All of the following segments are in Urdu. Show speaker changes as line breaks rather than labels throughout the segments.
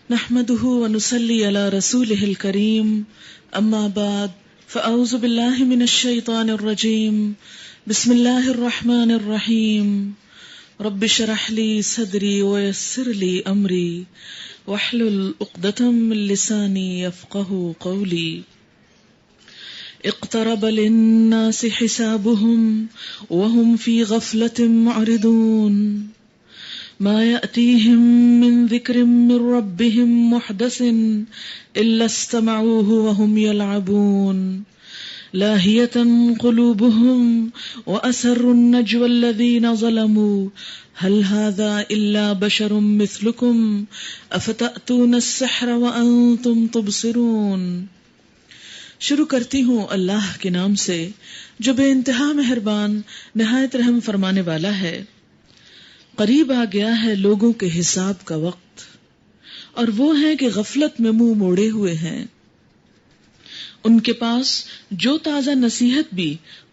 نحمده ونصلي على رسوله الكريم اما بعد فاعوذ بالله من الشيطان الرجيم بسم الله الرحمن الرحيم رب اشرح لي صدري ويسر لي امري واحلل عقدة من لساني يفقهوا قولي اقترب للناس حسابهم وهم في غفلة معرضون ما يأتيهم من ذكر من ربهم محدث إلا استمعوه وهم يلعبون لاهية قلوبهم وأسروا النجوى الذين ظلموا هل هذا إلا بشر مثلكم أفتأتون السحر وأنتم تبصرون۔ شروع کرتی ہوں اللہ کے نام سے جو بے انتہا مہربان نہایت رحم فرمانے والا ہے۔ قریب آ گیا ہے لوگوں کے حساب کا وقت، اور وہ ہیں کہ غفلت میں منہ موڑے ہوئے ہیں۔ ان کے پاس جو تازہ نصیحت بھی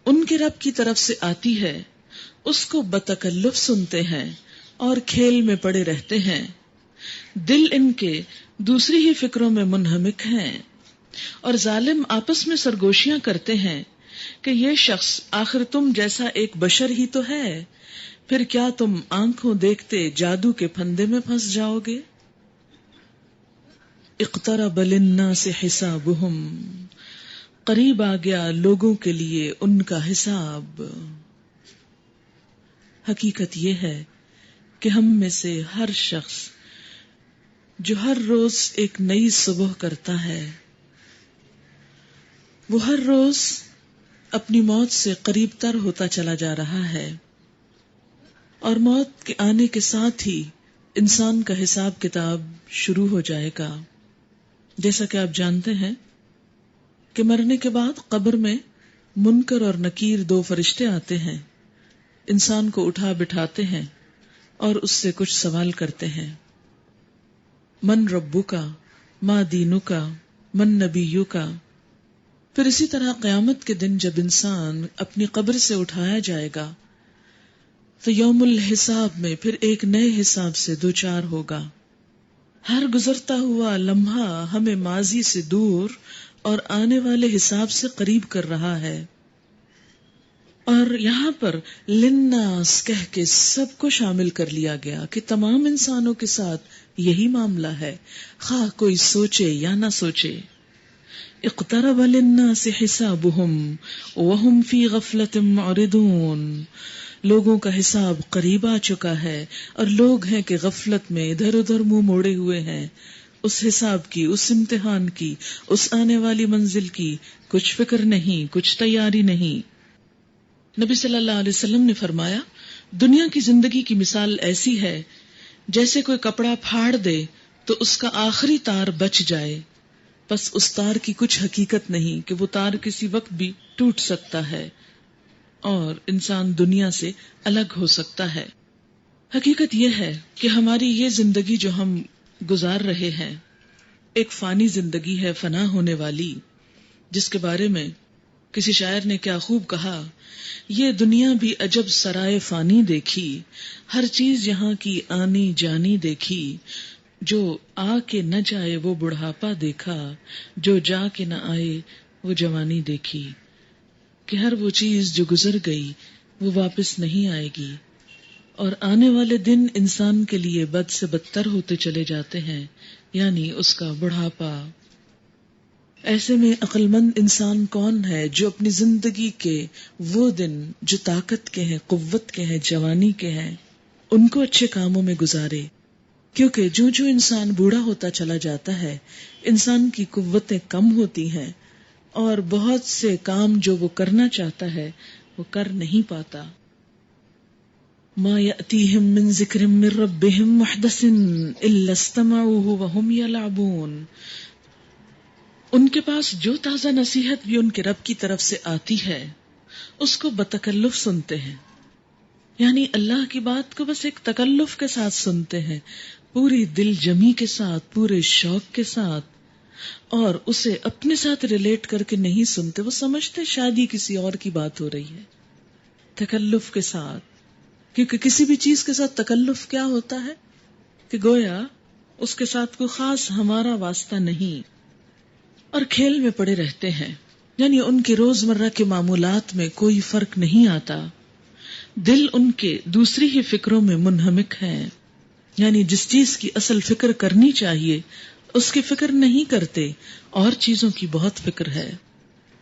ان کے رب کی طرف سے آتی ہے اس کو بتکلف سنتے ہیں اور کھیل میں پڑے رہتے ہیں۔ دل ان کے دوسری ہی فکروں میں منہمک ہیں، اور ظالم آپس میں سرگوشیاں کرتے ہیں کہ یہ شخص آخر تم جیسا ایک بشر ہی تو ہے، پھر کیا تم آنکھوں دیکھتے جادو کے پھندے میں پھنس جاؤ گے؟ اقترب للناس حسابهم، قریب آ گیا لوگوں کے لیے ان کا حساب۔ حقیقت یہ ہے کہ ہم میں سے ہر شخص جو ہر روز ایک نئی صبح کرتا ہے وہ ہر روز اپنی موت سے قریب تر ہوتا چلا جا رہا ہے، اور موت کے آنے کے ساتھ ہی انسان کا حساب کتاب شروع ہو جائے گا۔ جیسا کہ آپ جانتے ہیں کہ مرنے کے بعد قبر میں منکر اور نکیر دو فرشتے آتے ہیں، انسان کو اٹھا بٹھاتے ہیں اور اس سے کچھ سوال کرتے ہیں۔ من ربک، ما دینک، من نبیک۔ پھر اسی طرح قیامت کے دن جب انسان اپنی قبر سے اٹھایا جائے گا تو یوم الحساب میں پھر ایک نئے حساب سے دوچار ہوگا۔ ہر گزرتا ہوا لمحہ ہمیں ماضی سے دور اور آنے والے حساب سے قریب کر رہا ہے، اور یہاں پر للناس کہہ کے سب کو شامل کر لیا گیا کہ تمام انسانوں کے ساتھ یہی معاملہ ہے، خواہ کوئی سوچے یا نہ سوچے۔ اقترب للناس حسابهم وهم في غفلة معرضون، لوگوں کا حساب قریب آ چکا ہے اور لوگ ہیں کہ غفلت میں ادھر ادھر منہ موڑے ہوئے ہیں۔ اس حساب کی، اس امتحان کی، اس آنے والی منزل کی کچھ فکر نہیں، کچھ تیاری نہیں۔ نبی صلی اللہ علیہ وسلم نے فرمایا، دنیا کی زندگی کی مثال ایسی ہے جیسے کوئی کپڑا پھاڑ دے تو اس کا آخری تار بچ جائے، بس اس تار کی کچھ حقیقت نہیں کہ وہ تار کسی وقت بھی ٹوٹ سکتا ہے اور انسان دنیا سے الگ ہو سکتا ہے۔ حقیقت یہ ہے کہ ہماری یہ زندگی جو ہم گزار رہے ہیں ایک فانی زندگی ہے، فنا ہونے والی، جس کے بارے میں کسی شاعر نے کیا خوب کہا، یہ دنیا بھی عجب سرائے فانی دیکھی، ہر چیز یہاں کی آنی جانی دیکھی، جو آ کے نہ جائے وہ بڑھاپا دیکھا، جو جا کے نہ آئے وہ جوانی دیکھی، کہ ہر وہ چیز جو گزر گئی وہ واپس نہیں آئے گی، اور آنے والے دن انسان کے لیے بد سے بدتر ہوتے چلے جاتے ہیں، یعنی اس کا بڑھاپا۔ ایسے میں عقل مند انسان کون ہے جو اپنی زندگی کے وہ دن جو طاقت کے ہیں، قوت کے ہیں، جوانی کے ہیں، ان کو اچھے کاموں میں گزارے، کیونکہ جو جو انسان بوڑھا ہوتا چلا جاتا ہے انسان کی قوتیں کم ہوتی ہیں، اور بہت سے کام جو وہ کرنا چاہتا ہے وہ کر نہیں پاتا۔ ما یأتیہم من ذکر من ربہم محدث الا استمعوہ وہم یلعبون، ان کے پاس جو تازہ نصیحت بھی ان کے رب کی طرف سے آتی ہے اس کو بتکلف سنتے ہیں، یعنی اللہ کی بات کو بس ایک تکلف کے ساتھ سنتے ہیں، پوری دل جمی کے ساتھ، پورے شوق کے ساتھ، اور اسے اپنے ساتھ ریلیٹ کر کے نہیں سنتے۔ وہ سمجھتے شاید ہی کسی اور کی بات ہو رہی ہے، تکلف کے ساتھ، کیونکہ کسی بھی چیز کے ساتھ تکلف کیا ہوتا ہے کہ گویا اس کے ساتھ کوئی خاص ہمارا واسطہ نہیں، اور کھیل میں پڑے رہتے ہیں، یعنی ان کے روزمرہ کے معمولات میں کوئی فرق نہیں آتا، دل ان کے دوسری ہی فکروں میں منہمک ہیں، یعنی جس چیز کی اصل فکر کرنی چاہیے اس کی فکر نہیں کرتے، اور چیزوں کی بہت فکر ہے۔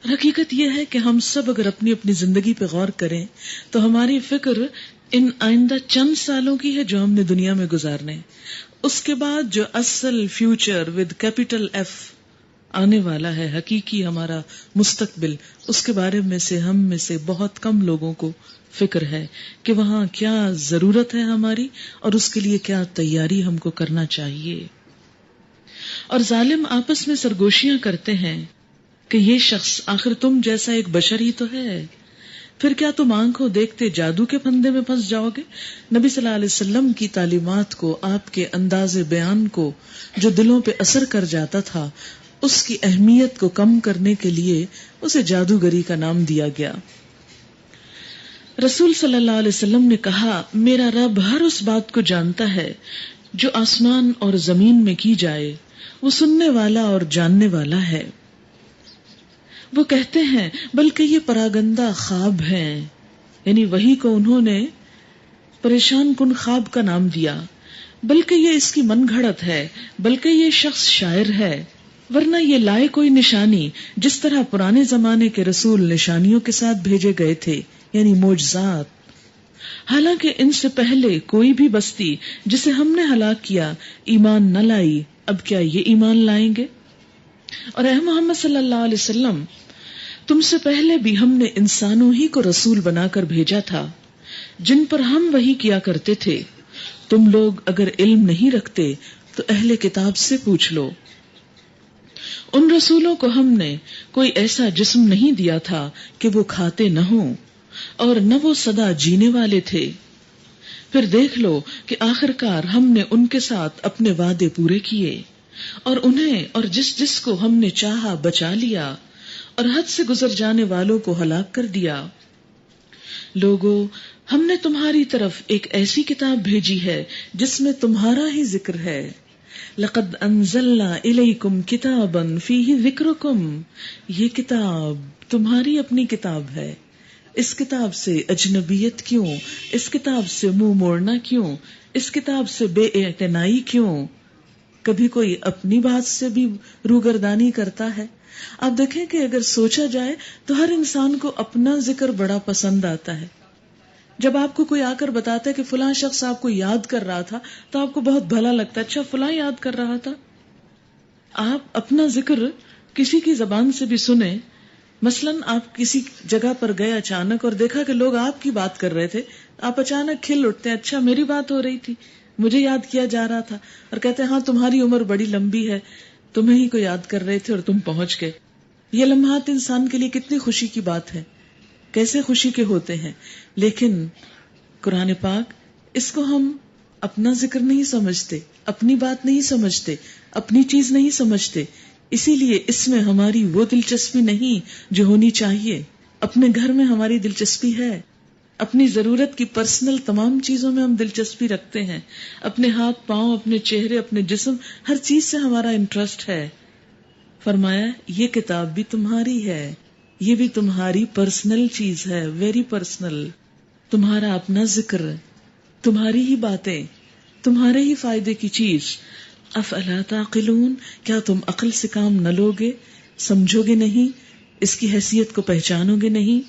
حقیقت یہ ہے کہ ہم سب اگر اپنی اپنی زندگی پہ غور کریں تو ہماری فکر ان آئندہ چند سالوں کی ہے جو ہم نے دنیا میں گزارنے، اس کے بعد جو اصل فیوچر ود کیپٹل ایف آنے والا ہے، حقیقی ہمارا مستقبل، اس کے بارے میں سے ہم میں سے بہت کم لوگوں کو فکر ہے کہ وہاں کیا ضرورت ہے ہماری اور اس کے لیے کیا تیاری ہم کو کرنا چاہیے۔ اور ظالم آپس میں سرگوشیاں کرتے ہیں کہ یہ شخص آخر تم جیسا ایک بشر ہی تو ہے، پھر کیا تم آنکھوں دیکھتے جادو کے پھندے میں پھنس جاؤ گے؟ نبی صلی اللہ علیہ وسلم کی تعلیمات کو، آپ کے انداز بیان کو جو دلوں پہ اثر کر جاتا تھا، اس کی اہمیت کو کم کرنے کے لیے اسے جادوگری کا نام دیا گیا۔ رسول صلی اللہ علیہ وسلم نے کہا، میرا رب ہر اس بات کو جانتا ہے جو آسمان اور زمین میں کی جائے، وہ سننے والا اور جاننے والا ہے۔ وہ کہتے ہیں بلکہ یہ پراگندہ خواب ہیں، یعنی وحی کو انہوں نے پریشان کن خواب کا نام دیا، بلکہ یہ اس کی من گھڑت ہے، بلکہ یہ شخص شاعر ہے، ورنہ یہ لائے کوئی نشانی، جس طرح پرانے زمانے کے رسول نشانیوں کے ساتھ بھیجے گئے تھے، یعنی معجزات۔ حالانکہ ان سے پہلے کوئی بھی بستی جسے ہم نے ہلاک کیا ایمان نہ لائی، اب کیا یہ ایمان لائیں گے؟ اور اے محمد صلی اللہ علیہ وسلم، تم سے پہلے بھی ہم نے انسانوں ہی کو رسول بنا کر بھیجا تھا جن پر ہم وحی کیا کرتے تھے۔ تم لوگ اگر علم نہیں رکھتے تو اہل کتاب سے پوچھ لو۔ ان رسولوں کو ہم نے کوئی ایسا جسم نہیں دیا تھا کہ وہ کھاتے نہ ہوں، اور نہ وہ سدا جینے والے تھے۔ پھر دیکھ لو کہ آخرکار ہم نے ان کے ساتھ اپنے وعدے پورے کیے، اور انہیں اور جس جس کو ہم نے چاہا بچا لیا، اور حد سے گزر جانے والوں کو ہلاک کر دیا۔ لوگو، ہم نے تمہاری طرف ایک ایسی کتاب بھیجی ہے جس میں تمہارا ہی ذکر ہے۔ لقد انزلنا الیکم کتابا فیہ ذکرکم، یہ کتاب تمہاری اپنی کتاب ہے، اس کتاب سے اجنبیت کیوں؟ اس کتاب سے منہ موڑنا کیوں؟ اس کتاب سے بے اعتنائی کیوں؟ کبھی کوئی اپنی بات سے بھی روگردانی کرتا ہے؟ آپ دیکھیں کہ اگر سوچا جائے تو ہر انسان کو اپنا ذکر بڑا پسند آتا ہے۔ جب آپ کو کوئی آ کر بتاتا ہے کہ فلاں شخص آپ کو یاد کر رہا تھا تو آپ کو بہت بھلا لگتا ہے، اچھا فلاں یاد کر رہا تھا۔ آپ اپنا ذکر کسی کی زبان سے بھی سنیں، مثلاً آپ کسی جگہ پر گئے اچانک اور دیکھا کہ لوگ آپ کی بات کر رہے تھے، آپ اچانک کھل اٹھتے ہیں، اچھا میری بات ہو رہی تھی، مجھے یاد کیا جا رہا تھا، اور کہتے ہیں ہاں تمہاری عمر بڑی لمبی ہے، تمہیں ہی کو یاد کر رہے تھے اور تم پہنچ گئے۔ یہ لمحات انسان کے لیے کتنی خوشی کی بات ہے، کیسے خوشی کے ہوتے ہیں، لیکن قرآن پاک اس کو ہم اپنا ذکر نہیں سمجھتے، اپنی بات نہیں سمجھتے، اپنی چیز نہیں سمجھتے، اسی لیے اس میں ہماری وہ دلچسپی نہیں جو ہونی چاہیے۔ اپنے گھر میں ہماری دلچسپی ہے، اپنی ضرورت کی پرسنل تمام چیزوں میں ہم دلچسپی رکھتے ہیں، اپنے ہاتھ پاؤں، اپنے چہرے، اپنے جسم، ہر چیز سے ہمارا انٹرسٹ ہے۔ فرمایا یہ کتاب بھی تمہاری ہے، یہ بھی تمہاری پرسنل چیز ہے، ویری پرسنل، تمہارا اپنا ذکر، تمہاری ہی باتیں، تمہارے ہی فائدے کی چیز۔ افلا تعقلون، کیا تم عقل سے کام نہ لوگے، سمجھو گے نہیں، اس کی حیثیت کو پہچانو گے نہیں؟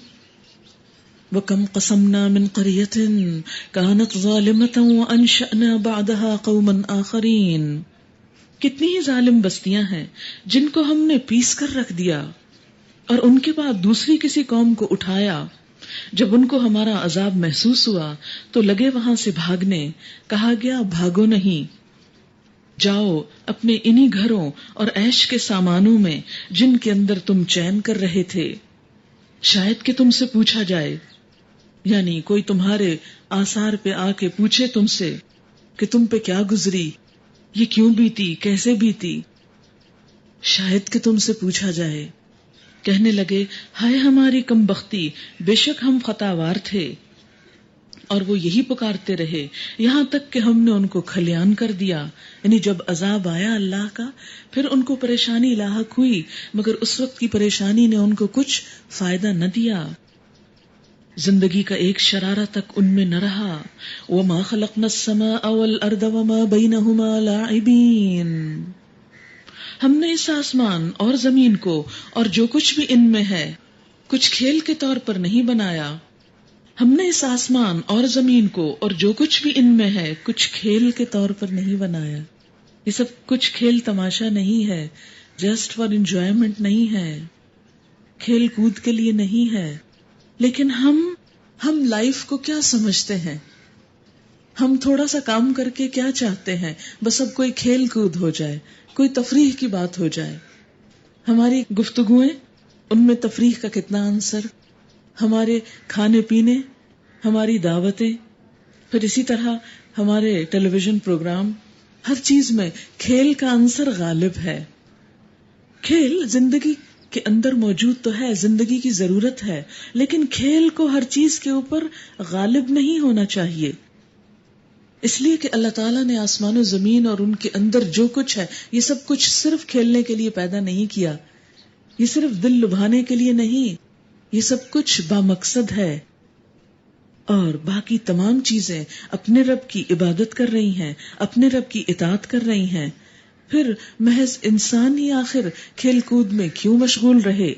وَكَمْ قَسَمْنَا مِنْ قَرْيَةٍ كَانَتْ ظَالِمَةً وَأَنشَأْنَا بَعْدَهَا قَوْمًا آخَرِينَ، کتنی ہی ظالم بستیاں ہیں جن کو ہم نے پیس کر رکھ دیا اور ان کے بعد دوسری کسی قوم کو اٹھایا۔ جب ان کو ہمارا عذاب محسوس ہوا تو لگے وہاں سے بھاگنے، کہا گیا بھاگو نہیں، جاؤ اپنے انہی گھروں اور عیش کے سامانوں میں جن کے اندر تم چین کر رہے تھے، شاید کہ تم سے پوچھا جائے، یعنی کوئی تمہارے آثار پہ آ کے پوچھے تم سے کہ تم پہ کیا گزری، یہ کیوں بیتی، کیسے بیتی، شاید کہ تم سے پوچھا جائے۔ کہنے لگے ہائے ہماری کم بختی، بے شک ہم خطاوار تھے۔ اور وہ یہی پکارتے رہے یہاں تک کہ ہم نے ان کو کھلیان کر دیا. یعنی جب عذاب آیا اللہ کا پھر ان کو پریشانی لاحق ہوئی، مگر اس وقت کی پریشانی نے ان کو کچھ فائدہ نہ دیا. زندگی کا ایک شرارہ تک ان میں نہ رہا. وَمَا خَلَقْنَا السَّمَاءَ وَالْأَرْضَ وَمَا بَيْنَهُمَا لَاعِبِينَ. ہم نے اس آسمان اور زمین کو اور جو کچھ بھی ان میں ہے کچھ کھیل کے طور پر نہیں بنایا. ہم نے اس آسمان اور زمین کو اور جو کچھ بھی ان میں ہے کچھ کھیل کے طور پر نہیں بنایا. یہ سب کچھ کھیل تماشا نہیں ہے، جسٹ فار انجوائمنٹ نہیں ہے، کھیل کود کے لیے نہیں ہے. لیکن ہم لائف کو کیا سمجھتے ہیں؟ ہم تھوڑا سا کام کر کے کیا چاہتے ہیں؟ بس اب کوئی کھیل کود ہو جائے، کوئی تفریح کی بات ہو جائے. ہماری گفتگویں ان میں تفریح کا کتنا عنصر، ہمارے کھانے پینے، ہماری دعوتیں، پھر اسی طرح ہمارے ٹیلی ویژن پروگرام، ہر چیز میں کھیل کا عنصر غالب ہے. کھیل زندگی کے اندر موجود تو ہے، زندگی کی ضرورت ہے، لیکن کھیل کو ہر چیز کے اوپر غالب نہیں ہونا چاہیے. اس لیے کہ اللہ تعالیٰ نے آسمان و زمین اور ان کے اندر جو کچھ ہے یہ سب کچھ صرف کھیلنے کے لیے پیدا نہیں کیا، یہ صرف دل لبھانے کے لیے نہیں، یہ سب کچھ بامقصد ہے. اور باقی تمام چیزیں اپنے رب کی عبادت کر رہی ہیں، اپنے رب کی اطاعت کر رہی ہیں. پھر محض انسان ہی آخر کھیل کود میں کیوں مشغول رہے؟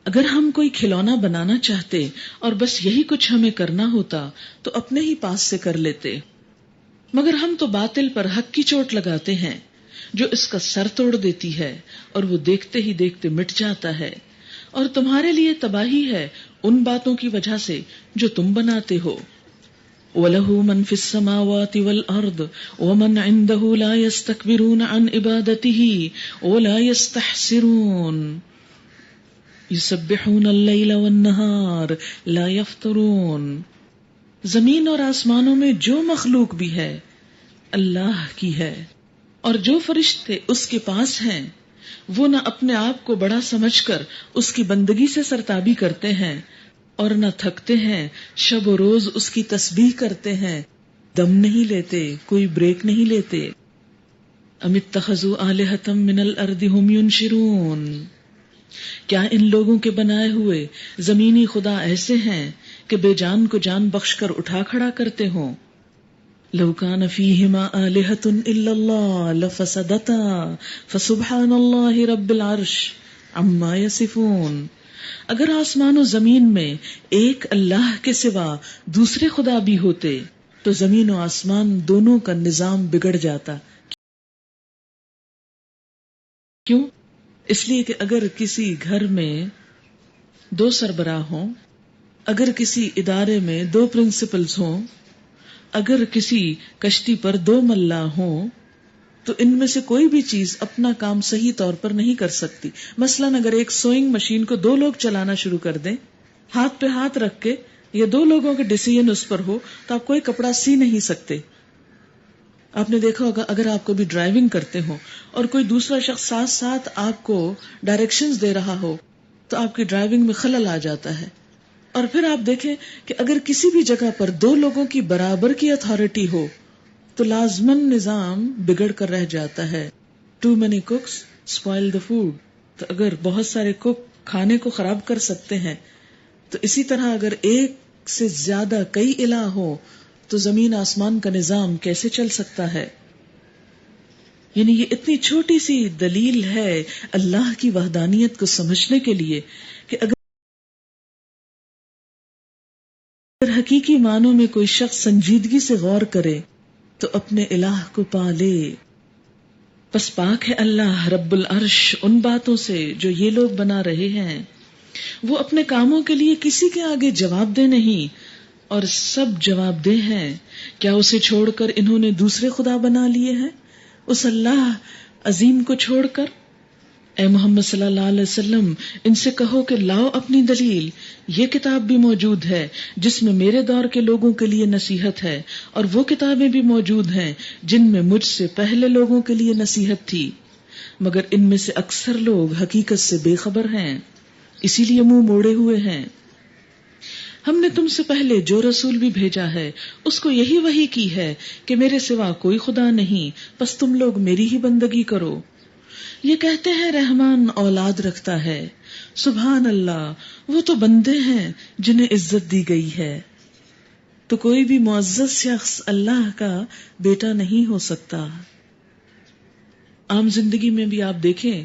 اگر ہم کوئی کھلونا بنانا چاہتے اور بس یہی کچھ ہمیں کرنا ہوتا تو اپنے ہی پاس سے کر لیتے، مگر ہم تو باطل پر حق کی چوٹ لگاتے ہیں جو اس کا سر توڑ دیتی ہے اور وہ دیکھتے ہی دیکھتے مٹ جاتا ہے. اور تمہارے لیے تباہی ہے ان باتوں کی وجہ سے جو تم بناتے ہو. وَلَهُ مَن فِي السَّمَاوَاتِ وَالْأَرْضِ وَمَنْ عِندَهُ لَا يَسْتَكْبِرُونَ عَنْ عِبَادَتِهِ وَلَا يَسْتَحْسِرُونَ يُسَبِّحُونَ اللَّيْلَ وَالنَّهَارَ لَا يَفْتُرُونَ. زمین اور آسمانوں میں جو مخلوق بھی ہے اللہ کی ہے، اور جو فرشتے اس کے پاس ہیں وہ نہ اپنے آپ کو بڑا سمجھ کر اس کی بندگی سے سرتابی کرتے ہیں اور نہ تھکتے ہیں، شب و روز اس کی تسبیح کرتے ہیں، دم نہیں لیتے، کوئی بریک نہیں لیتے. ام اتخذوا آلہۃ من الارض هم ينشرون. کیا ان لوگوں کے بنائے ہوئے زمینی خدا ایسے ہیں کہ بے جان کو جان بخش کر اٹھا کھڑا کرتے ہوں؟ لو کان فیہما آلہۃ الا اللہ لفسدتا فسبحان اللہ رب العرش عما یصفون. اگر آسمان و زمین میں ایک اللہ کے سوا دوسرے خدا بھی ہوتے تو زمین و آسمان دونوں کا نظام بگڑ جاتا. کیوں؟ اس لیے کہ اگر کسی گھر میں 2 سربراہ ہوں، اگر کسی ادارے میں 2 پرنسپلز ہوں، اگر کسی کشتی پر 2 ملا ہوں تو ان میں سے کوئی بھی چیز اپنا کام صحیح طور پر نہیں کر سکتی. مثلاً اگر ایک سوئنگ مشین کو 2 لوگ چلانا شروع کر دیں ہاتھ پہ ہاتھ رکھ کے، یا 2 لوگوں کے ڈیسیژن اس پر ہو تو آپ کوئی کپڑا سی نہیں سکتے. آپ نے دیکھا ہوگا اگر آپ کو بھی ڈرائیونگ کرتے ہو اور کوئی دوسرا شخص ساتھ ساتھ آپ کو ڈائریکشنز دے رہا ہو تو آپ کی ڈرائیونگ میں خلل آ جاتا ہے. اور پھر آپ دیکھیں کہ اگر کسی بھی جگہ پر 2 لوگوں کی برابر کی اتھارٹی ہو تو لازماً نظام بگڑ کر رہ جاتا ہے. Too many cooks spoil the food. تو اگر بہت سارے کوک کھانے کو خراب کر سکتے ہیں تو اسی طرح اگر ایک سے زیادہ کئی الہ ہو تو زمین آسمان کا نظام کیسے چل سکتا ہے؟ یعنی یہ اتنی چھوٹی سی دلیل ہے اللہ کی وحدانیت کو سمجھنے کے لیے کہ اگر حقیقی معنوں میں کوئی شخص سنجیدگی سے غور کرے تو اپنے الہ کو پا لے. پس پاک ہے اللہ رب العرش ان باتوں سے جو یہ لوگ بنا رہے ہیں. وہ اپنے کاموں کے لیے کسی کے آگے جواب دہ نہیں اور سب جواب دہ ہیں. کیا اسے چھوڑ کر انہوں نے دوسرے خدا بنا لیے ہیں اس اللہ عظیم کو چھوڑ کر؟ اے محمد صلی اللہ علیہ وسلم ان سے کہو کہ لاؤ اپنی دلیل. یہ کتاب بھی موجود ہے جس میں میرے دور کے لوگوں کے لیے نصیحت ہے، اور وہ کتابیں بھی موجود ہیں جن میں مجھ سے پہلے لوگوں کے لیے نصیحت تھی، مگر ان میں سے اکثر لوگ حقیقت سے بے خبر ہیں، اسی لیے منہ موڑے ہوئے ہیں. ہم نے تم سے پہلے جو رسول بھی بھیجا ہے اس کو یہی وحی کی ہے کہ میرے سوا کوئی خدا نہیں، پس تم لوگ میری ہی بندگی کرو۔ یہ کہتے ہیں رحمان اولاد رکھتا ہے، سبحان اللہ، وہ تو بندے ہیں جنہیں عزت دی گئی ہے۔ تو کوئی بھی معزز شخص اللہ کا بیٹا نہیں ہو سکتا۔ عام زندگی میں بھی آپ دیکھیں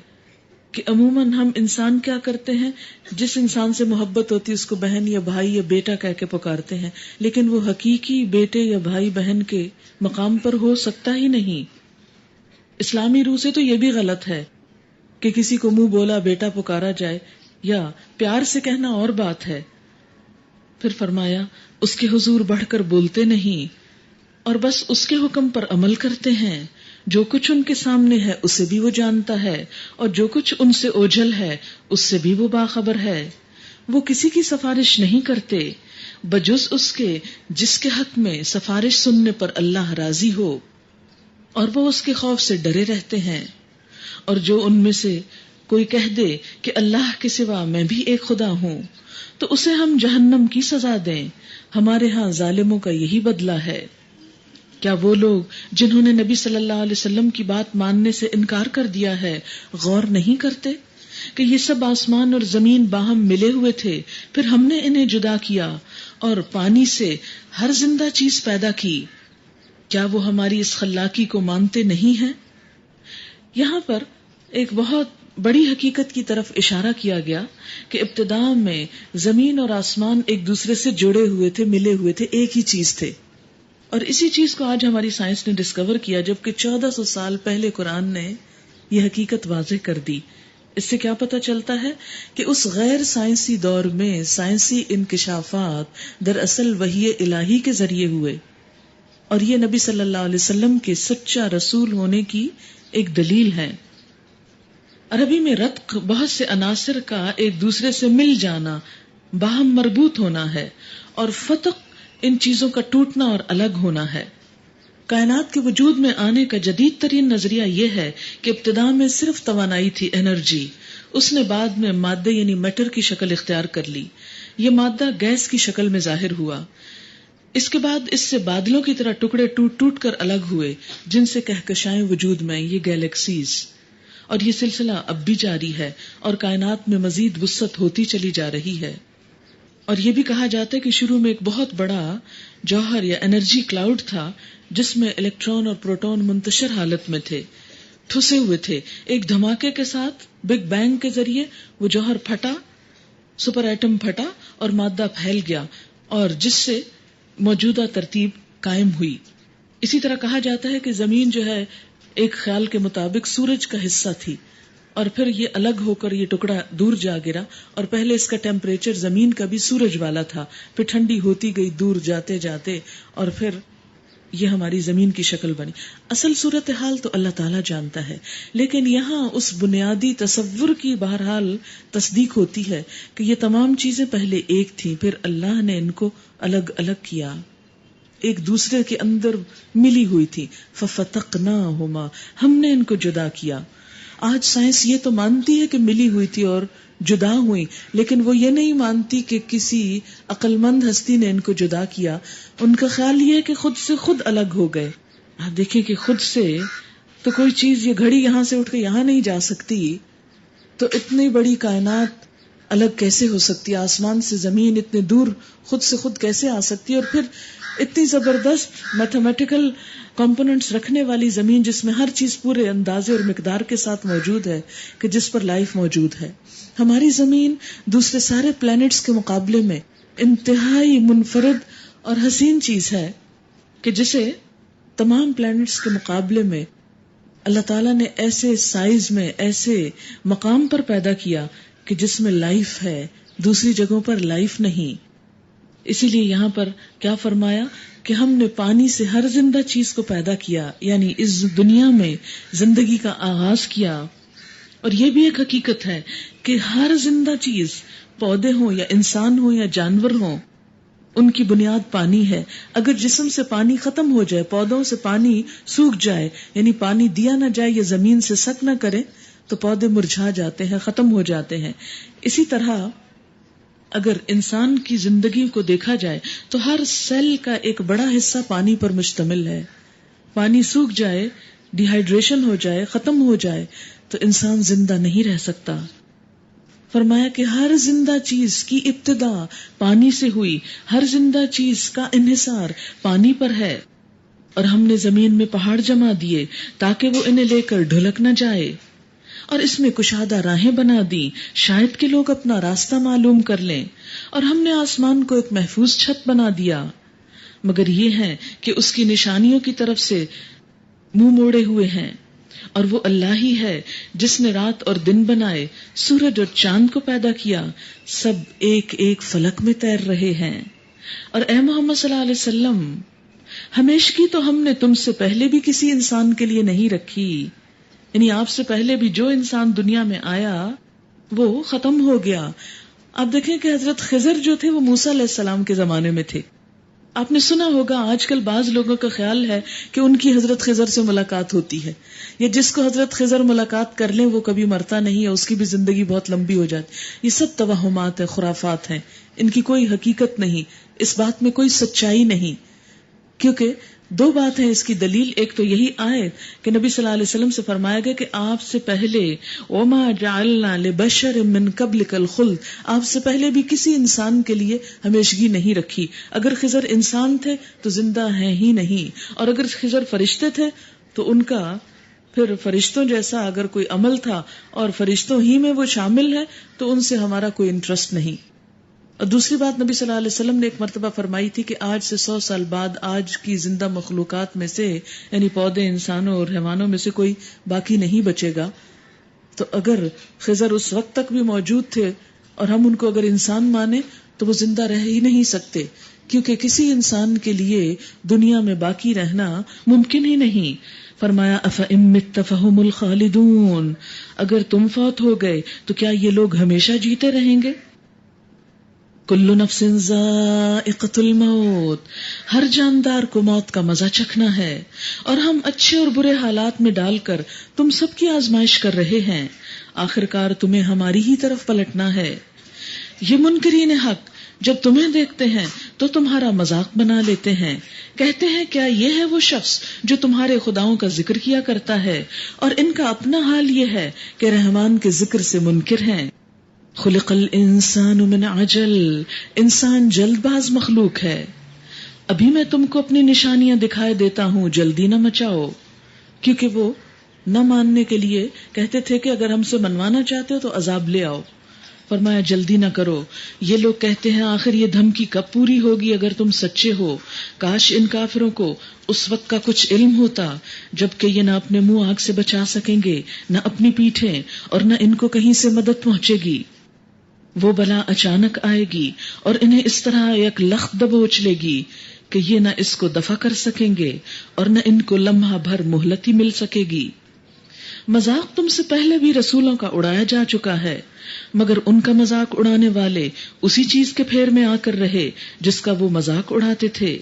کہ عموماً ہم انسان کیا کرتے ہیں، جس انسان سے محبت ہوتی ہے اس کو بہن یا بھائی یا بیٹا کہہ کے پکارتے ہیں، لیکن وہ حقیقی بیٹے یا بھائی بہن کے مقام پر ہو سکتا ہی نہیں۔ اسلامی روح سے تو یہ بھی غلط ہے کہ کسی کو منہ بولا بیٹا پکارا جائے، یا پیار سے کہنا اور بات ہے۔ پھر فرمایا اس کے حضور بڑھ کر بولتے نہیں اور بس اس کے حکم پر عمل کرتے ہیں۔ جو کچھ ان کے سامنے ہے اسے بھی وہ جانتا ہے، اور جو کچھ ان سے اوجھل ہے اس سے بھی وہ باخبر ہے۔ وہ کسی کی سفارش نہیں کرتے بجز اس کے جس کے حق میں سفارش سننے پر اللہ راضی ہو، اور وہ اس کے خوف سے ڈرے رہتے ہیں۔ اور جو ان میں سے کوئی کہہ دے کہ اللہ کے سوا میں بھی ایک خدا ہوں تو اسے ہم جہنم کی سزا دیں، ہمارے ہاں ظالموں کا یہی بدلہ ہے۔ کیا وہ لوگ جنہوں نے نبی صلی اللہ علیہ وسلم کی بات ماننے سے انکار کر دیا ہے غور نہیں کرتے کہ یہ سب آسمان اور زمین باہم ملے ہوئے تھے، پھر ہم نے انہیں جدا کیا اور پانی سے ہر زندہ چیز پیدا کی؟ کیا وہ ہماری اس خلاقی کو مانتے نہیں ہیں؟ یہاں پر ایک بہت بڑی حقیقت کی طرف اشارہ کیا گیا کہ ابتداء میں زمین اور آسمان ایک دوسرے سے جڑے ہوئے تھے، ملے ہوئے تھے، ایک ہی چیز تھے۔ اور اسی چیز کو آج ہماری سائنس نے ڈسکور کیا، جبکہ 1400 سال پہلے قرآن نے یہ حقیقت واضح کر دی۔ اس سے کیا پتہ چلتا ہے کہ اس غیر سائنسی دور میں سائنسی انکشافات دراصل وحی الہی کے ذریعے ہوئے، اور یہ نبی صلی اللہ علیہ وسلم کے سچا رسول ہونے کی ایک دلیل ہے۔ عربی میں رتق بہت سے عناصر کا ایک دوسرے سے مل جانا، باہم مربوط ہونا ہے، اور فتق ان چیزوں کا ٹوٹنا اور الگ ہونا ہے۔ کائنات کے وجود میں آنے کا جدید ترین نظریہ یہ ہے کہ ابتداء میں صرف توانائی تھی، انرجی، اس نے بعد میں مادے یعنی میٹر کی شکل اختیار کر لی، یہ مادہ گیس کی شکل میں ظاہر ہوا، اس کے بعد اس سے بادلوں کی طرح ٹکڑے ٹوٹ ٹوٹ کر الگ ہوئے جن سے کہکشائیں وجود میں، یہ گیلیکسیز، اور یہ سلسلہ اب بھی جاری ہے اور کائنات میں مزید وسعت ہوتی چلی جا رہی ہے۔ اور یہ بھی کہا جاتا ہے کہ شروع میں ایک بہت بڑا جوہر یا انرجی کلاؤڈ تھا جس میں الیکٹران اور پروٹون منتشر حالت میں تھے، ٹھسے ہوئے تھے۔ ایک دھماکے کے ساتھ بگ بینگ کے ذریعے وہ جوہر پھٹا، سپر ایٹم پھٹا اور مادہ پھیل گیا، اور جس سے موجودہ ترتیب قائم ہوئی۔ اسی طرح کہا جاتا ہے کہ زمین جو ہے ایک خیال کے مطابق سورج کا حصہ تھی، اور پھر یہ الگ ہو کر یہ ٹکڑا دور جا گرا، اور پہلے اس کا ٹیمپریچر زمین کا بھی سورج والا تھا، پھر ٹھنڈی ہوتی گئی دور جاتے جاتے، اور پھر یہ ہماری زمین کی شکل بنی۔ اصل صورتحال تو اللہ تعالیٰ جانتا ہے، لیکن یہاں اس بنیادی تصور کی بہرحال تصدیق ہوتی ہے کہ یہ تمام چیزیں پہلے ایک تھیں، پھر اللہ نے ان کو الگ الگ کیا، ایک دوسرے کے اندر ملی ہوئی تھی، ففتقناہما، ہم نے ان کو جدا کیا۔ آج سائنس یہ تو مانتی ہے کہ ملی ہوئی تھی اور جدا ہوئی، لیکن وہ یہ نہیں مانتی کہ کسی عقل مند ہستی نے ان کو جدا کیا۔ ان کا خیال یہ ہے کہ خود سے خود الگ ہو گئے۔ آپ دیکھیں کہ خود سے تو کوئی چیز، یہ گھڑی یہاں سے اٹھ کے یہاں نہیں جا سکتی، تو اتنی بڑی کائنات الگ کیسے ہو سکتی؟ آسمان سے زمین اتنے دور خود سے خود کیسے آ سکتی؟ اور پھر اتنی زبردست میتھمیٹیکل کمپوننٹس رکھنے والی زمین جس میں ہر چیز پورے اندازے اور مقدار کے ساتھ موجود ہے کہ جس پر لائف موجود ہے۔ ہماری زمین دوسرے سارے پلانٹس کے مقابلے میں انتہائی منفرد اور حسین چیز ہے کہ جسے تمام پلانٹس کے مقابلے میں اللہ تعالیٰ نے ایسے سائز میں، ایسے مقام پر پیدا کیا کہ جس میں لائف ہے، دوسری جگہوں پر لائف نہیں۔ اسی لیے یہاں پر کیا فرمایا کہ ہم نے پانی سے ہر زندہ چیز کو پیدا کیا، یعنی اس دنیا میں زندگی کا آغاز کیا۔ اور یہ بھی ایک حقیقت ہے کہ ہر زندہ چیز، پودے ہوں یا انسان ہوں یا جانور ہوں، ان کی بنیاد پانی ہے۔ اگر جسم سے پانی ختم ہو جائے، پودوں سے پانی سوکھ جائے، یعنی پانی دیا نہ جائے یا زمین سے سک نہ کرے، تو پودے مرجھا جاتے ہیں، ختم ہو جاتے ہیں۔ اسی طرح اگر انسان کی زندگی کو دیکھا جائے تو ہر سیل کا ایک بڑا حصہ پانی پر مشتمل ہے. پانی سوکھ جائے، ڈی ہائیڈریشن ہو جائے، ختم ہو جائے تو انسان زندہ نہیں رہ سکتا. فرمایا کہ ہر زندہ چیز کی ابتدا پانی سے ہوئی، ہر زندہ چیز کا انحصار پانی پر ہے، اور ہم نے زمین میں پہاڑ جما دیے تاکہ وہ انہیں لے کر ڈھلک نہ جائے، اور اس میں کشادہ راہیں بنا دی شاید کہ لوگ اپنا راستہ معلوم کر لیں، اور ہم نے آسمان کو ایک محفوظ چھت بنا دیا، مگر یہ ہے کہ اس کی نشانیوں کی طرف سے منہ موڑے ہوئے ہیں. اور وہ اللہ ہی ہے جس نے رات اور دن بنائے، سورج اور چاند کو پیدا کیا، سب ایک ایک فلک میں تیر رہے ہیں. اور اے محمد صلی اللہ علیہ وسلم، ہمیشگی تو ہم نے تم سے پہلے بھی کسی انسان کے لیے نہیں رکھی، یعنی آپ سے پہلے بھی جو انسان دنیا میں آیا وہ ختم ہو گیا. آپ دیکھیں کہ حضرت خضر جو تھے وہ موسیٰ علیہ السلام کے زمانے میں تھے. آپ نے سنا ہوگا آج کل بعض لوگوں کا خیال ہے کہ ان کی حضرت خضر سے ملاقات ہوتی ہے، یا جس کو حضرت خضر ملاقات کر لیں وہ کبھی مرتا نہیں ہے، اس کی بھی زندگی بہت لمبی ہو جاتی. یہ سب توہمات ہیں، خرافات ہیں، ان کی کوئی حقیقت نہیں، اس بات میں کوئی سچائی نہیں. کیونکہ دو بات ہیں اس کی دلیل. ایک تو یہی آیت کہ نبی صلی اللہ علیہ وسلم سے فرمایا گیا کہ آپ سے پہلے وَمَا جَعَلْنَا لِبَشَرٍ مِّن قَبْلِكَ الْخُلْدَ، آپ سے پہلے بھی کسی انسان کے لیے ہمیشگی نہیں رکھی. اگر خضر انسان تھے تو زندہ ہیں ہی نہیں، اور اگر خضر فرشتے تھے تو ان کا پھر فرشتوں جیسا اگر کوئی عمل تھا اور فرشتوں ہی میں وہ شامل ہے تو ان سے ہمارا کوئی انٹرسٹ نہیں. اور دوسری بات نبی صلی اللہ علیہ وسلم نے ایک مرتبہ فرمائی تھی کہ آج سے 100 سال بعد آج کی زندہ مخلوقات میں سے، یعنی پودے، انسانوں اور حیوانوں میں سے کوئی باقی نہیں بچے گا. تو اگر خضر اس وقت تک بھی موجود تھے اور ہم ان کو اگر انسان مانے تو وہ زندہ رہ ہی نہیں سکتے، کیونکہ کسی انسان کے لیے دنیا میں باقی رہنا ممکن ہی نہیں. فرمایا أَفَإِن مِّتَّ فَهُمُ الْخَالِدُونَ، اگر تم فوت ہو گئے تو کیا یہ لوگ ہمیشہ جیتے رہیں گے؟ کل نفس ذائقۃ الموت، ہر جاندار کو موت کا مزہ چکھنا ہے، اور ہم اچھے اور برے حالات میں ڈال کر تم سب کی آزمائش کر رہے ہیں، آخر کار تمہیں ہماری ہی طرف پلٹنا ہے. یہ منکرین حق جب تمہیں دیکھتے ہیں تو تمہارا مذاق بنا لیتے ہیں، کہتے ہیں کیا یہ ہے وہ شخص جو تمہارے خداؤں کا ذکر کیا کرتا ہے، اور ان کا اپنا حال یہ ہے کہ رحمان کے ذکر سے منکر ہیں. خلق الانسان من عجل، انسان جلد باز مخلوق ہے. ابھی میں تم کو اپنی نشانیاں دکھائے دیتا ہوں، جلدی نہ مچاؤ. کیونکہ وہ نہ ماننے کے لیے کہتے تھے کہ اگر ہم سے منوانا چاہتے ہو تو عذاب لے آؤ. فرمایا جلدی نہ کرو. یہ لوگ کہتے ہیں آخر یہ دھمکی کب پوری ہوگی اگر تم سچے ہو. کاش ان کافروں کو اس وقت کا کچھ علم ہوتا جبکہ یہ نہ اپنے منہ آگ سے بچا سکیں گے، نہ اپنی پیٹھیں، اور نہ ان کو کہیں سے مدد پہنچے گی. وہ بلا اچانک آئے گی اور انہیں اس طرح یک لخت دبوچ لے گی کہ یہ نہ اس کو دفع کر سکیں گے اور نہ ان کو لمحہ بھر مہلت ہی مل سکے گی. مذاق تم سے پہلے بھی رسولوں کا اڑایا جا چکا ہے، مگر ان کا مذاق اڑانے والے اسی چیز کے پھیر میں آ کر رہے جس کا وہ مذاق اڑاتے تھے.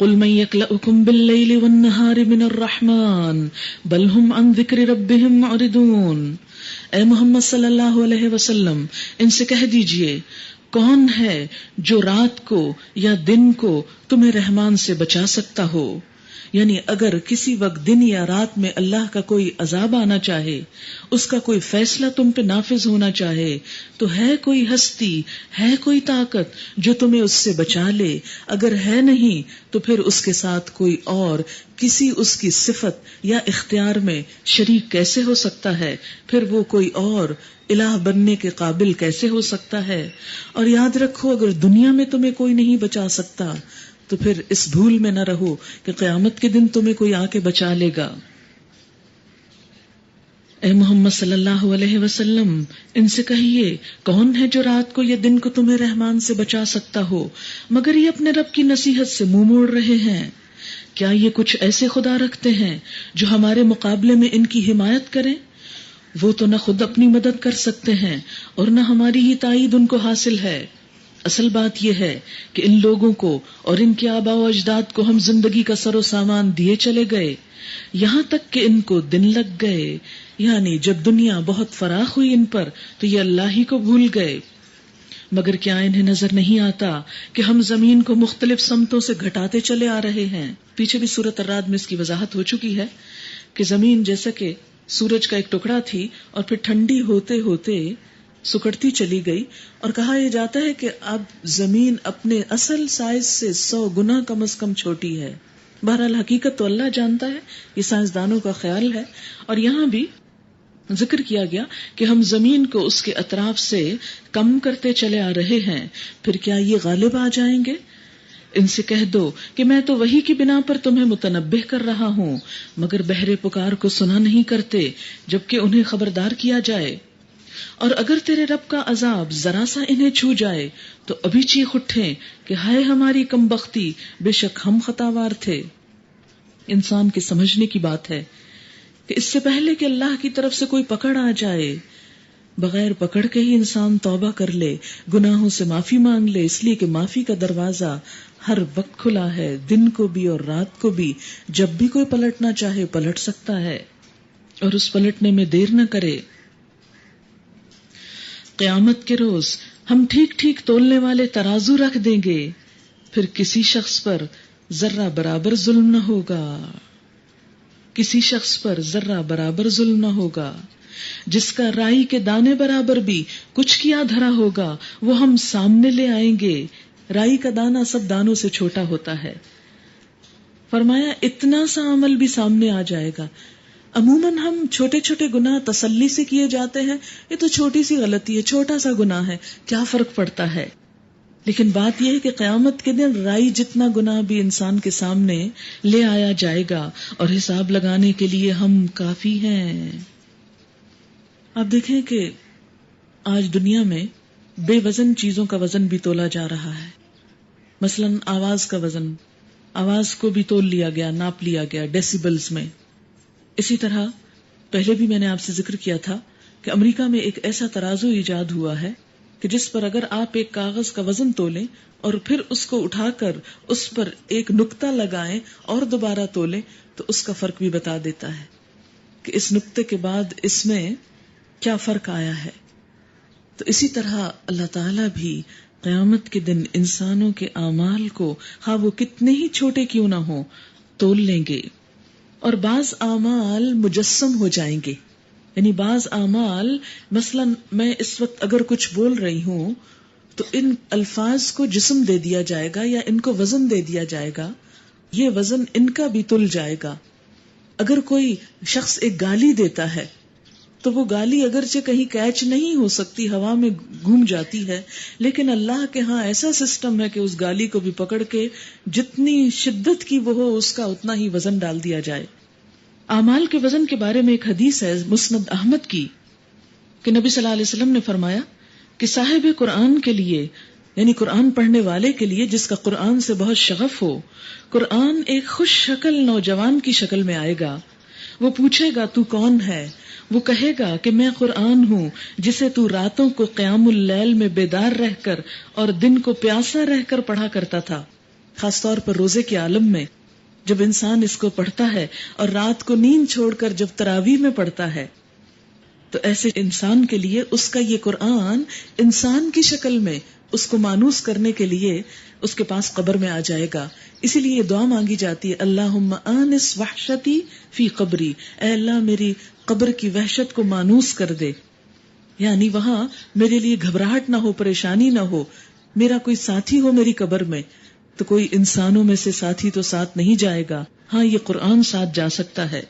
قل من يكلؤكم بالليل والنهار من الرحمن بل هم عن ذكر ربهم معرضون. اے محمد صلی اللہ علیہ وسلم ان سے کہہ دیجئے کون ہے جو رات کو یا دن کو تمہیں رحمان سے بچا سکتا ہو. یعنی اگر کسی وقت دن یا رات میں اللہ کا کوئی عذاب آنا چاہے، اس کا کوئی فیصلہ تم پہ نافذ ہونا چاہے، تو ہے کوئی ہستی، ہے کوئی طاقت جو تمہیں اس سے بچا لے. اگر ہے نہیں تو پھر اس کے ساتھ کوئی اور کسی اس کی صفت یا اختیار میں شریک کیسے ہو سکتا ہے؟ پھر وہ کوئی اور الہ بننے کے قابل کیسے ہو سکتا ہے؟ اور یاد رکھو اگر دنیا میں تمہیں کوئی نہیں بچا سکتا تو پھر اس بھول میں نہ رہو کہ قیامت کے دن تمہیں کوئی آ کے بچا لے گا. اے محمد صلی اللہ علیہ وسلم ان سے کہیے کون ہے جو رات کو یا دن کو تمہیں رحمان سے بچا سکتا ہو مگر یہ اپنے رب کی نصیحت سے منہ موڑ رہے ہیں. کیا یہ کچھ ایسے خدا رکھتے ہیں جو ہمارے مقابلے میں ان کی حمایت کریں؟ وہ تو نہ خود اپنی مدد کر سکتے ہیں اور نہ ہماری ہی تائید ان کو حاصل ہے. اصل بات یہ ہے کہ ان لوگوں کو اور ان کے آباء و اجداد کو ہم زندگی کا سر و سامان دیے چلے گئے یہاں تک کہ ان کو دن لگ گئے، یعنی جب دنیا بہت فراخ ہوئی ان پر تو یہ اللہ ہی کو بھول گئے. مگر کیا انہیں نظر نہیں آتا کہ ہم زمین کو مختلف سمتوں سے گھٹاتے چلے آ رہے ہیں. پیچھے بھی سورۃ الرعد میں اس کی وضاحت ہو چکی ہے کہ زمین جیسا کہ سورج کا ایک ٹکڑا تھی اور پھر ٹھنڈی ہوتے ہوتے سکڑتی چلی گئی، اور کہا یہ جاتا ہے کہ اب زمین اپنے اصل سائز سے 100 گنا کم از کم چھوٹی ہے. بہرحال حقیقت تو اللہ جانتا ہے، یہ سائنسدانوں کا خیال ہے. اور یہاں بھی ذکر کیا گیا کہ ہم زمین کو اس کے اطراف سے کم کرتے چلے آ رہے ہیں، پھر کیا یہ غالب آ جائیں گے؟ ان سے کہہ دو کہ میں تو وحی کی بنا پر تمہیں متنبہ کر رہا ہوں، مگر بہرے پکار کو سنا نہیں کرتے جبکہ انہیں خبردار کیا جائے. اور اگر تیرے رب کا عذاب ذرا سا انہیں چھو جائے تو ابھی چیخ اٹھیں کہ ہائے ہماری کم بختی، بے شک ہم خطاوار تھے. انسان کے سمجھنے کی بات ہے کہ اس سے پہلے کہ اللہ کی طرف سے کوئی پکڑ آ جائے، بغیر پکڑ کے ہی انسان توبہ کر لے، گناہوں سے معافی مانگ لے، اس لیے کہ معافی کا دروازہ ہر وقت کھلا ہے، دن کو بھی اور رات کو بھی. جب بھی کوئی پلٹنا چاہے پلٹ سکتا ہے، اور اس پلٹنے میں دیر نہ کرے. قیامت کے روز ہم ٹھیک ٹھیک تولنے والے ترازو رکھ دیں گے، پھر کسی شخص پر ذرہ برابر ظلم نہ ہوگا. کسی شخص پر ذرہ برابر ظلم نہ ہوگا. جس کا رائی کے دانے برابر بھی کچھ کیا دھرا ہوگا وہ ہم سامنے لے آئیں گے. رائی کا دانہ سب دانوں سے چھوٹا ہوتا ہے. فرمایا اتنا سا عمل بھی سامنے آ جائے گا. عموماً ہم چھوٹے چھوٹے گناہ تسلی سے کیے جاتے ہیں، یہ تو چھوٹی سی غلطی ہے، چھوٹا سا گناہ ہے، کیا فرق پڑتا ہے. لیکن بات یہ ہے کہ قیامت کے دن رائی جتنا گناہ بھی انسان کے سامنے لے آیا جائے گا، اور حساب لگانے کے لیے ہم کافی ہیں. آپ دیکھیں کہ آج دنیا میں بے وزن چیزوں کا وزن بھی تولا جا رہا ہے. مثلاً آواز کا وزن، آواز کو بھی تول لیا گیا، ناپ لیا گیا ڈیسیبلز میں. اسی طرح پہلے بھی میں نے آپ سے ذکر کیا تھا کہ امریکہ میں ایک ایسا ترازو ایجاد ہوا ہے کہ جس پر اگر آپ ایک کاغذ کا وزن تولیں اور پھر اس کو اٹھا کر اس پر ایک نقطہ لگائیں اور دوبارہ تولیں تو اس کا فرق بھی بتا دیتا ہے کہ اس نقطے کے بعد اس میں کیا فرق آیا ہے. تو اسی طرح اللہ تعالیٰ بھی قیامت کے دن انسانوں کے اعمال کو ہاں وہ کتنے ہی چھوٹے کیوں نہ ہوں تول لیں گے. اور بعض اعمال مجسم ہو جائیں گے، یعنی بعض اعمال مثلاً میں اس وقت اگر کچھ بول رہی ہوں تو ان الفاظ کو جسم دے دیا جائے گا یا ان کو وزن دے دیا جائے گا، یہ وزن ان کا بھی تل جائے گا. اگر کوئی شخص ایک گالی دیتا ہے تو وہ گالی اگرچہ کہیں کیچ نہیں ہو سکتی، ہوا میں گھوم جاتی ہے، لیکن اللہ کے ہاں ایسا سسٹم ہے کہ اس گالی کو بھی پکڑ کے جتنی شدت کی وہ ہو اس کا اتنا ہی وزن ڈال دیا جائے. اعمال کے وزن کے بارے میں ایک حدیث ہے مسند احمد کی کہ نبی صلی اللہ علیہ وسلم نے فرمایا کہ صاحب قرآن کے لیے، یعنی قرآن پڑھنے والے کے لیے جس کا قرآن سے بہت شغف ہو، قرآن ایک خوش شکل نوجوان کی شکل میں آئے گا. وہ پوچھے گا تو کون ہے؟ وہ کہے گا کہ میں قرآن ہوں جسے تو راتوں کو قیام اللیل میں بیدار رہ کر اور دن کو پیاسا رہ کر پڑھا کرتا تھا. خاص طور پر روزے کے عالم میں جب انسان اس کو پڑھتا ہے اور رات کو نیند چھوڑ کر جب تراویح میں پڑھتا ہے تو ایسے انسان کے لیے اس کا یہ قرآن انسان کی شکل میں اس کو مانوس کرنے کے لیے اس کے پاس قبر میں آ جائے گا. اسی لیے یہ دعا مانگی جاتی ہے، اللہم آنس وحشتی فی قبری، اے اللہ میری قبر کی وحشت کو مانوس کر دے، یعنی وہاں میرے لیے گھبراہٹ نہ ہو، پریشانی نہ ہو، میرا کوئی ساتھی ہو میری قبر میں. تو کوئی انسانوں میں سے ساتھی تو ساتھ نہیں جائے گا، ہاں یہ قرآن ساتھ جا سکتا ہے.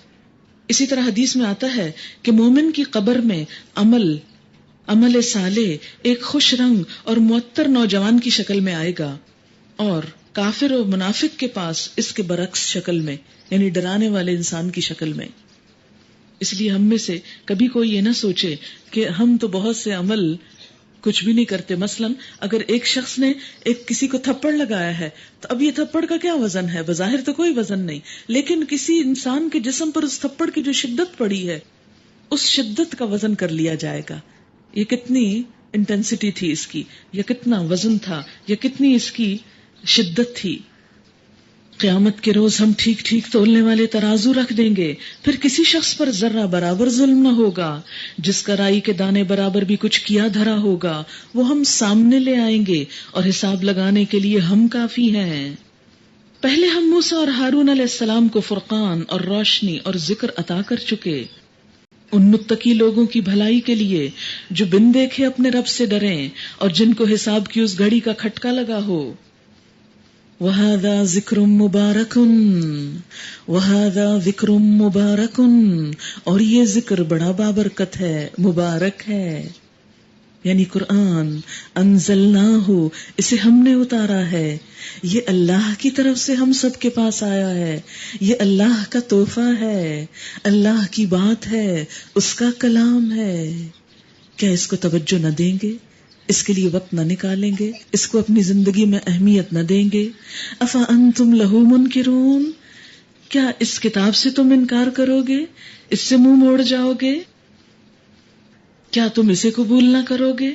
اسی طرح حدیث میں آتا ہے کہ مومن کی قبر میں عمل صالح ایک خوش رنگ اور معطر نوجوان کی شکل میں آئے گا، اور کافر و منافق کے پاس اس کے برعکس شکل میں، یعنی ڈرانے والے انسان کی شکل میں. اس لیے ہم میں سے کبھی کوئی یہ نہ سوچے کہ ہم تو بہت سے عمل کچھ بھی نہیں کرتے. مثلاً اگر ایک شخص نے کسی کو تھپڑ لگایا ہے تو اب یہ تھپڑ کا کیا وزن ہے؟ بظاہر تو کوئی وزن نہیں، لیکن کسی انسان کے جسم پر اس تھپڑ کی جو شدت پڑی ہے اس شدت کا وزن کر لیا جائے گا. یہ کتنی انٹینسٹی تھی اس کی، یا کتنا وزن تھا، یا کتنی اس کی شدت تھی. قیامت کے روز ہم ٹھیک ٹھیک تولنے والے ترازو رکھ دیں گے، پھر کسی شخص پر ذرہ برابر ظلم نہ ہوگا، جس کا رائی کے دانے برابر بھی کچھ کیا دھرا ہوگا وہ ہم سامنے لے آئیں گے، اور حساب لگانے کے لیے ہم کافی ہیں۔ پہلے ہم موسیٰ اور ہارون علیہ السلام کو فرقان اور روشنی اور ذکر عطا کر چکے، ان متقی لوگوں کی بھلائی کے لیے جو بن دیکھے اپنے رب سے ڈریں اور جن کو حساب کی اس گھڑی کا کھٹکا لگا ہو۔ وَهَذَا ذِكْرٌ مُبَارَكٌ وَهَذَا ذِكْرٌ مُبَارَكٌ، اور یہ ذکر بڑا بابرکت ہے، مبارک ہے، یعنی قرآن، انزلناہ، اسے ہم نے اتارا ہے، یہ اللہ کی طرف سے ہم سب کے پاس آیا ہے، یہ اللہ کا تحفہ ہے، اللہ کی بات ہے، اس کا کلام ہے۔ کیا اس کو توجہ نہ دیں گے؟ اس کے لیے وقت نہ نکالیں گے؟ اس کو اپنی زندگی میں اہمیت نہ دیں گے؟ افانتم لہ منکرون، کیا اس کتاب سے تم انکار کرو گے؟ اس سے منہ موڑ جاؤ گے؟ کیا تم اسے قبول نہ کرو گے؟